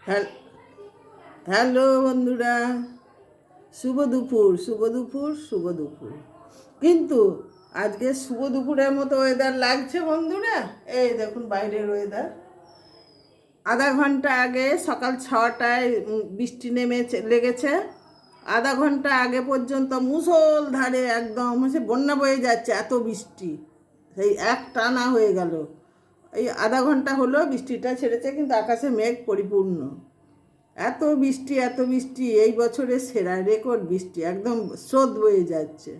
হ্যাল- hello বন্ধুরা, শুভ দুপুর, শুভ দুপুর, শুভ দুপুর। কিন্তু আজকে শুভ দুপুরের মতো ওয়েদার লাগছে বন্ধুরা। এই দেখুন বাইরের ওয়েদার। আধা ঘন্টা আগে সকাল 6টায় বৃষ্টি লেগেছে। আধা ঘন্টা আগে পর্যন্ত মুষলধারে একদম হচ্ছে বন্যা বয়ে যাচ্ছে, এত বৃষ্টি। সেই এক টানা হয়ে গেল। এই আধা ঘন্টা হলো বৃষ্টিটা ছেড়েছে, কিন্তু আকাশে মেঘ পরিপূর্ণ। এত বৃষ্টি, এত বৃষ্টি, এই বছরের সেরা রেকর্ড বৃষ্টি, একদম স্রোত বয়ে যাচ্ছে।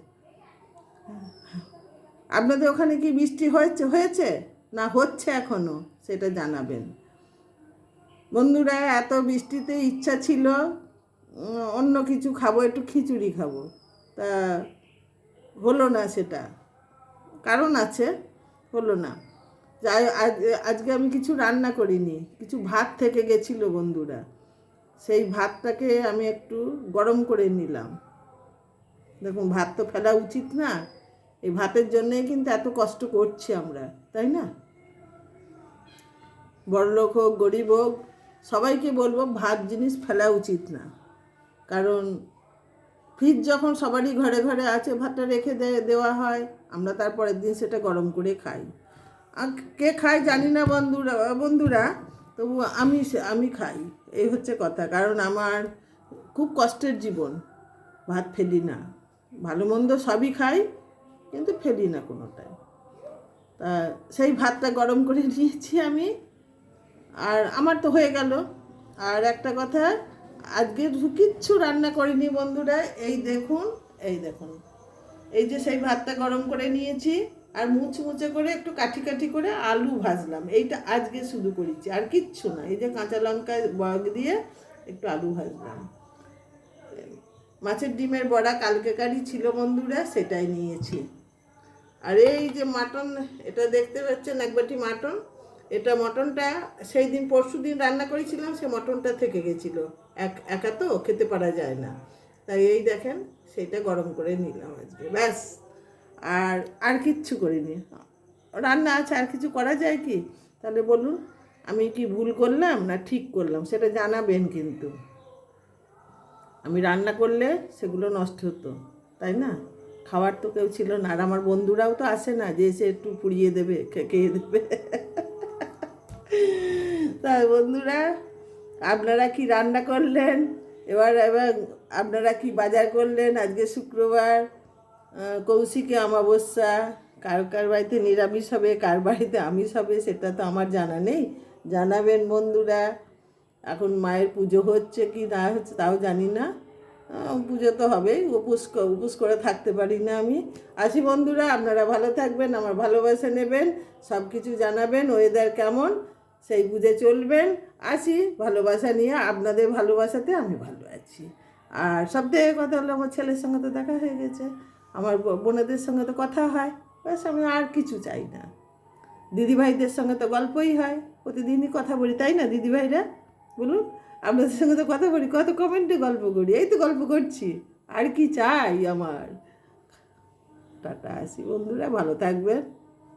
আপনাদের ওখানে কি বৃষ্টি হয়েছে হয়েছে না হচ্ছে এখনো, সেটা জানাবেন বন্ধুরা। এত বৃষ্টিতে ইচ্ছা ছিল অন্য কিছু খাবো, একটু খিচুড়ি খাবো, তা হলো না। সেটা কারণ আছে, হলো না। যাই আজকে আমি কিছু রান্না করিনি, কিছু ভাত থেকে গেছিলো বন্ধুরা। সেই ভাতটাকে আমি একটু গরম করে নিলাম। দেখুন, ভাত তো ফেলা উচিত না। এই ভাতের জন্যেই কিন্তু এত কষ্ট করছি আমরা, তাই না? বড়লোক হোক গরিব হোক, সবাইকে বলবো ভাত জিনিস ফেলা উচিত না। কারণ ফ্রিজ যখন সবারই ঘরে ঘরে আছে, ভাতটা রেখে দেওয়া হয়, আমরা তারপরের দিন সেটা গরম করে খাই। আর কে খায় জানি না বন্ধুরা, তবু আমি খাই। এই হচ্ছে কথা। কারণ আমার খুব কষ্টের জীবন, ভাত ফেলি না। ভালো মন্দ সবই খাই, কিন্তু ফেলি না কোনোটাই। তা সেই ভাতটা গরম করে নিয়েছি আমি, আর আমার তো হয়ে গেল। আর একটা কথা, আজকে কিচ্ছু রান্না করিনি বন্ধুরা। এই দেখুন, এই দেখুন, এই যে সেই ভাতটা গরম করে নিয়েছি, আর মুচমুচে করে একটু কাঠি কাঠি করে আলু ভাজলাম। এইটা আজকে শুধু করেছি, আর কিচ্ছু না। এই যে কাঁচা লঙ্কা বগ দিয়ে একটু আলু ভাজলাম। মাছের ডিমের বড়া কালকেকারই ছিল বন্ধুরা, সেটাই নিয়েছি। আর এই যে মাটন, এটা দেখতে পাচ্ছেন এক বাটি মাটন। এটা মটনটা সেই দিন পরশু দিন রান্না করেছিলাম, সে মটনটা থেকে গেছিলো। একা তো খেতে পারা যায় না, তাই এই দেখেন সেইটা গরম করে নিলাম আজকে, ব্যাস। আর আর কিচ্ছু করিনি। রান্না আছে, আর কিছু করা যায় কি? তাহলে বলুন, আমি কি ভুল করলাম না ঠিক করলাম, সেটা জানাবেন কিন্তু। আমি রান্না করলে সেগুলো নষ্ট হতো, তাই না? খাওয়ার তো কেউ ছিল না, আর আমার বন্ধুরাও তো আসে না যে এসে একটু পুড়িয়ে দেবে, খেয়ে দেবে। তাই বন্ধুরা, আপনারা কি রান্না করলেন? এবার এবার আপনারা কি বাজার করলেন? আজকে শুক্রবার, কৌশিকে অমাবস্যা। কার কার বাড়িতে নিরামিষ হবে, কার বাড়িতে আমিষ হবে, সেটা তো আমার জানা নেই। জানাবেন বন্ধুরা। এখন মায়ের পুজো হচ্ছে কি না হচ্ছে তাও জানি না। পুজো তো হবেই, উপোস করে থাকতে পারি না আমি। আসি বন্ধুরা, আপনারা ভালো থাকবেন, আমার ভালোবাসা নেবেন, সব কিছু জানাবেন, ওয়েদার কেমন সেই বুঝে চলবেন। আসি ভালোবাসা নিয়ে, আপনাদের ভালোবাসাতে আমি ভালো আছি। আর সব থেকে কথা হলো, আমার ছেলের সঙ্গে তো দেখা হয়ে গেছে, আমার বোনেদের সঙ্গে তো কথা হয়, ব্যাস। আমি আর কিছু চাই না। দিদিভাইদের সঙ্গে তো গল্পই হয়, প্রতিদিনই কথা বলি, তাই না দিদিভাইরা? বলুন, আপনাদের সঙ্গে তো কথা বলি, কত কমেন্টে গল্প করি, এই তো গল্প করছি। আর কি চাই আমার? টাটা, আসি বন্ধুরা, ভালো থাকবেন।